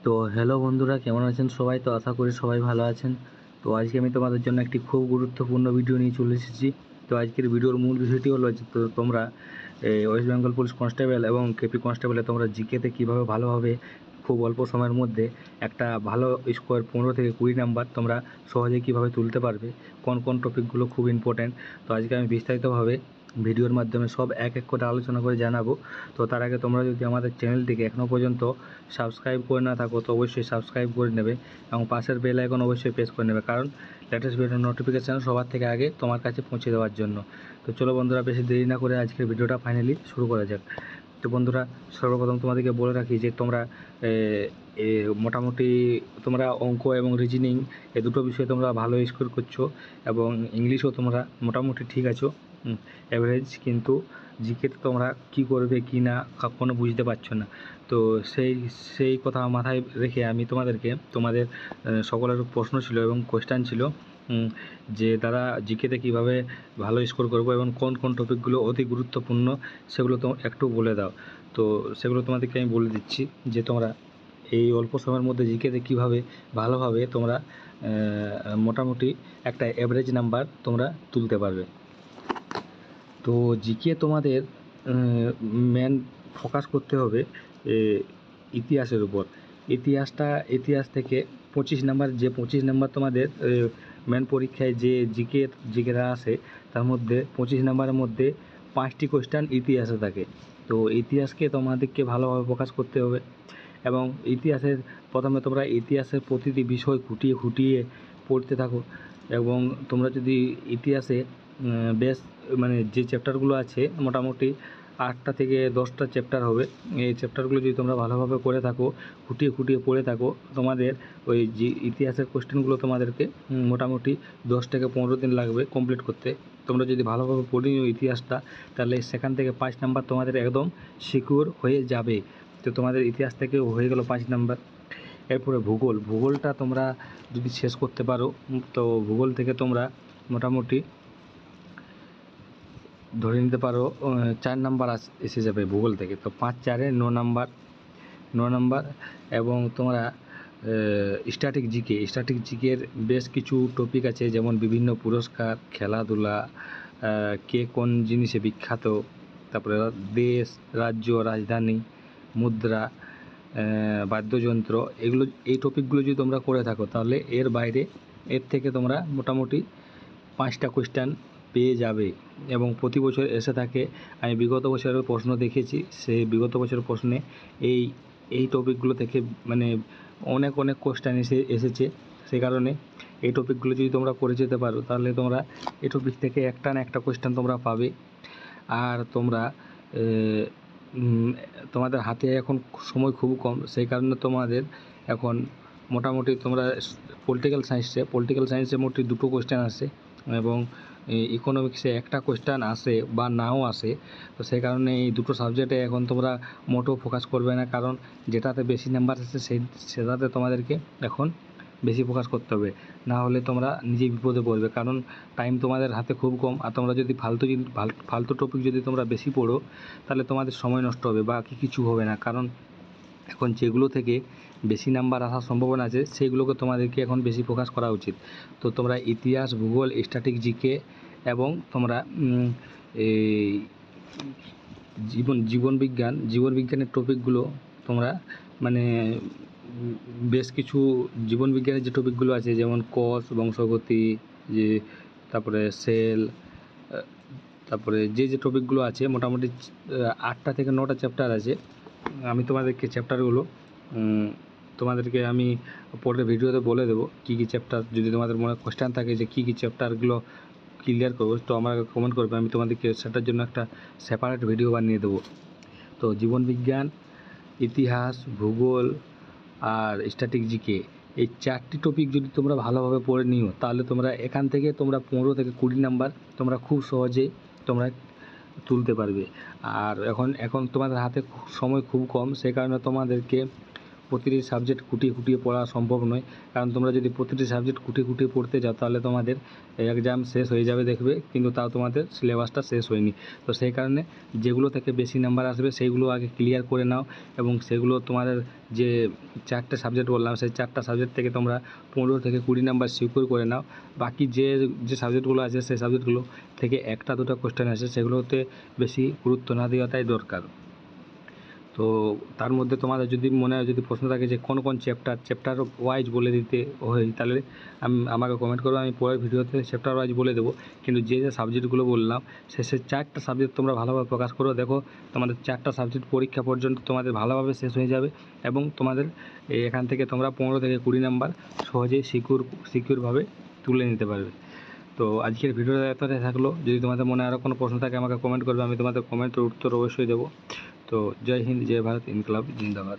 তো হ্যালো বন্ধুরা, কেমন আছেন সবাই? তো আশা করি সবাই ভালো আছেন। তো আজকে আমি তোমাদের জন্য একটি খুব গুরুত্বপূর্ণ ভিডিও নিয়ে চলে এসেছি। তো আজকের ভিডিওর মূল বিষয়টি হলো যে তোমরা ওয়েস্ট বেঙ্গল পুলিশ কনস্টেবল এবং কেপি কনস্টেবলে তোমরা জিকেতে কীভাবে ভালোভাবে খুব অল্প সময়ের মধ্যে একটা ভালো স্কোর 15 থেকে 20 নাম্বার তোমরা সহজেই কীভাবে তুলতে পারবে, কোন কোন টপিকগুলো খুব ইম্পর্ট্যান্ট। তো আজকে আমি বিস্তারিতভাবে ভিডিওর মাধ্যমে সব এক এক করে আলোচনা করে জানাবো। তো তার আগে তোমরা যদি আমাদের চ্যানেলটিকে এখনও পর্যন্ত সাবস্ক্রাইব করে না থাকো তো অবশ্যই সাবস্ক্রাইব করে নেবে এবং পাশের বেল আইকন অবশ্যই প্রেস করে নেবে, কারণ লেটেস্ট ভিডিও নোটিফিকেশান সবার থেকে আগে তোমার কাছে পৌঁছে দেওয়ার জন্য। তো চলো বন্ধুরা, বেশি দেরি না করে আজকের ভিডিওটা ফাইনালি শুরু করা যাক। তো বন্ধুরা, সর্বপ্রথম তোমাদেরকে বলে রাখি যে তোমরা মোটামুটি তোমরা অঙ্ক এবং রিজনিং এই দুটো বিষয়ে তোমরা ভালো স্কোর করছো এবং ইংলিশও তোমরা মোটামুটি ঠিক আছো, অ্যাভারেজ। কিন্তু জিকেতে তোমরা কি করবে কি না কখনো বুঝতে পারছো না। তো সেই কথা মাথায় রেখে আমি তোমাদের সকলের প্রশ্ন ছিল এবং কোয়েশ্চেন ছিল যে দাদা জিকেতে কীভাবে ভালো স্কোর করবো এবং কোন কোন টপিকগুলো অতি গুরুত্বপূর্ণ সেগুলো তো একটু বলে দাও। তো সেগুলো তোমাদেরকে আমি বলে দিচ্ছি যে তোমরা এই অল্প সময়ের মধ্যে জিকেতে কীভাবে ভালোভাবে তোমরা মোটামুটি একটা অ্যাভারেজ নাম্বার তোমরা তুলতে পারবে। তো জিকে তোমাদের মেন ফোকাস করতে হবে ইতিহাসের উপর। ইতিহাস থেকে 25 নাম্বার, যে 25 নাম্বার তোমাদের মেন পরীক্ষায় যে জিকেরা আসে তার মধ্যে 25 নাম্বারের মধ্যে 5টি কোয়েশ্চেন ইতিহাসে থাকে। তো ইতিহাসকে তোমাদেরকে ভালোভাবে ফোকাস করতে হবে এবং প্রথমে তোমরা ইতিহাসের প্রতিটি বিষয় খুঁটিয়ে খুঁটিয়ে পড়তে থাকো এবং তোমরা যদি ইতিহাসে বেশ যে চ্যাপ্টারগুলো আছে মোটামুটি 8টা থেকে 10টা চ্যাপ্টার হবে, এই চ্যাপ্টারগুলো যদি তোমরা ভালোভাবে করে থাকো, খুঁটিয়ে খুঁটিয়ে পড়ে থাকো, তোমাদের ওই যে ইতিহাসের কোশ্চেনগুলো তোমাদেরকে মোটামুটি 10 থেকে 15 দিন লাগবে কমপ্লিট করতে। তোমরা যদি ভালোভাবে পড়ে নিও ইতিহাসটা, তাহলে সেখান থেকে 5 নাম্বার তোমাদের একদম সিকিউর হয়ে যাবে। তো তোমাদের ইতিহাস থেকে হয়ে গেল 5 নাম্বার। এরপরে ভূগোলটা তোমরা যদি শেষ করতে পারো তো ভূগোল থেকে তোমরা মোটামুটি ধরে নিতে পারো 4 নাম্বার এসে যাবে ভূগোল থেকে। তো 5 4-এ 9 নাম্বার। এবং তোমরা স্ট্যাটিক জিকের বেশ কিছু টপিক আছে, যেমন বিভিন্ন পুরস্কার, খেলাধুলা, কে কোন জিনিসে বিখ্যাত, তারপরে দেশ, রাজ্য, রাজধানী, মুদ্রা, বাদ্যযন্ত্র, এই টপিকগুলো যদি তোমরা করে থাকো তাহলে এর থেকে তোমরা মোটামুটি 5টা কোয়েশ্চেন পেয়ে যাবে এবং প্রতি বছর এসে থাকে। আমি বিগত বছরের প্রশ্ন দেখেছি, সেই বিগত বছরের প্রশ্নে এই টপিকগুলো থেকে অনেক কোয়েশ্চেন এসেছে। সেই কারণে এই টপিকগুলো যদি তোমরা করে যেতে পারো তাহলে তোমরা এই টপিক থেকে একটা না একটা কোয়েশ্চেন তোমরা পাবে। আর তোমাদের হাতে এখন সময় খুব কম, সেই কারণে তোমাদের এখন মোটামুটি তোমরা পলিটিক্যাল সায়েন্সে মোটামুটি 2টো কোয়েশ্চেন আসে এবং ইকোনমিক্সে একটা কোয়েশ্চেন আসে বা নাও আসে। তো সেই কারণে এই দুটো সাবজেক্টে এখন তোমরা মোটেও ফোকাস করবে না, কারণ যেটাতে বেশি নাম্বার আসে সেটাতে তোমাদেরকে এখন বেশি ফোকাস করতে হবে, না হলে তোমরা নিজেই বিপদে পড়বে। কারণ টাইম তোমাদের হাতে খুব কম, আর তোমরা যদি ফালতু টপিক যদি তোমরা বেশি পড়ো তাহলে তোমাদের সময় নষ্ট হবে, বা কিছু হবে না। কারণ এখন যেগুলো থেকে বেশি নাম্বার আসার সম্ভাবনা আছে সেগুলোকে তোমাদেরকে এখন বেশি ফোকাস করা উচিত। তো তোমরা ইতিহাস, ভূগোল, স্ট্যাটিক জিকে এবং তোমরা এই জীবনবিজ্ঞানের টপিকগুলো তোমরা বেশ কিছু জীবনবিজ্ঞানের যে টপিকগুলো আছে, যেমন কোষ, বংশগতি, তারপরে সেল, তারপরে যে টপিকগুলো আছে মোটামুটি 8টা থেকে 9টা চ্যাপ্টার আছে। আমি তোমাদেরকে চ্যাপ্টারগুলো তোমাদেরকে আমি পরের ভিডিওতে বলে দেবো কী চ্যাপ্টার। যদি তোমাদের মনে কোয়েশ্চেন থাকে যে কী চ্যাপ্টারগুলো ক্লিয়ার করবো তো আমাকে কমেন্ট করবে, আমি তোমাদেরকে সেটার জন্য একটা সেপারেট ভিডিও বানিয়ে দেবো। তো জীবনবিজ্ঞান, ইতিহাস, ভূগোল আর স্ট্যাটিক জিকে, এই 4টি টপিক যদি তোমরা ভালোভাবে পড়ে নিও তাহলে তোমরা এখান থেকে 15 থেকে 20 নাম্বার তোমরা খুব সহজে তোমরা তুলতে পারবে। আর এখন তোমাদের হাতে সময় খুব কম, সেই কারণে তোমাদেরকে প্রতিটি সাবজেক্ট খুঁটিয়ে খুঁটিয়ে পড়া সম্ভব নয়, কারণ তোমরা যদি প্রতিটি সাবজেক্ট খুঁটিয়ে খুঁটিয়ে পড়তে যাও তাহলে তোমাদের এক্সাম শেষ হয়ে যাবে দেখবে, কিন্তু তাও তোমাদের সিলেবাসটা শেষ হয়নি। তো সেই কারণে যেগুলো থেকে বেশি নাম্বার আসবে সেইগুলো আগে ক্লিয়ার করে নাও, এবং সেগুলো তোমাদের যে 4টে সাবজেক্ট বললাম সেই 4টা সাবজেক্ট থেকে তোমরা 15 থেকে 20 নাম্বার সিকিউর করে নাও। বাকি যে সাবজেক্টগুলো আছে সেই সাবজেক্টগুলো থেকে 1টা 2টা কোশ্চেন আছে, সেগুলোতে বেশি গুরুত্ব না দেওয়াটাই দরকার। তো তার মধ্যে তোমাদের যদি মনে হয় যদি প্রশ্ন থাকে যে কোন কোন চ্যাপ্টার ওয়াইজ বলে দিতে হয়, তাহলে আমাকে কমেন্ট করো, আমি পরের ভিডিওতে চ্যাপ্টার ওয়াইজ বলে দেবো। কিন্তু যে সাবজেক্টগুলো বললাম সে 4টা সাবজেক্ট তোমরা ভালোভাবে প্রকাশ করো। দেখো তোমাদের 4টা সাবজেক্ট পরীক্ষা পর্যন্ত তোমাদের ভালোভাবে শেষ হয়ে যাবে, এবং তোমাদের এখান থেকে তোমরা 15 থেকে 20 নাম্বার সহজেই সিকিউরভাবে তুলে নিতে পারবে। তো আজকের ভিডিওটা এতটাই থাকলো। যদি তোমাদের মনে আরও কোনো প্রশ্ন থাকে আমাকে কমেন্ট করবে, আমি তোমাদের কমেন্টের উত্তর অবশ্যই দেবো। তো জয় হিন্দ, জয় ভারত, ইনকলাব জিন্দাবাদ।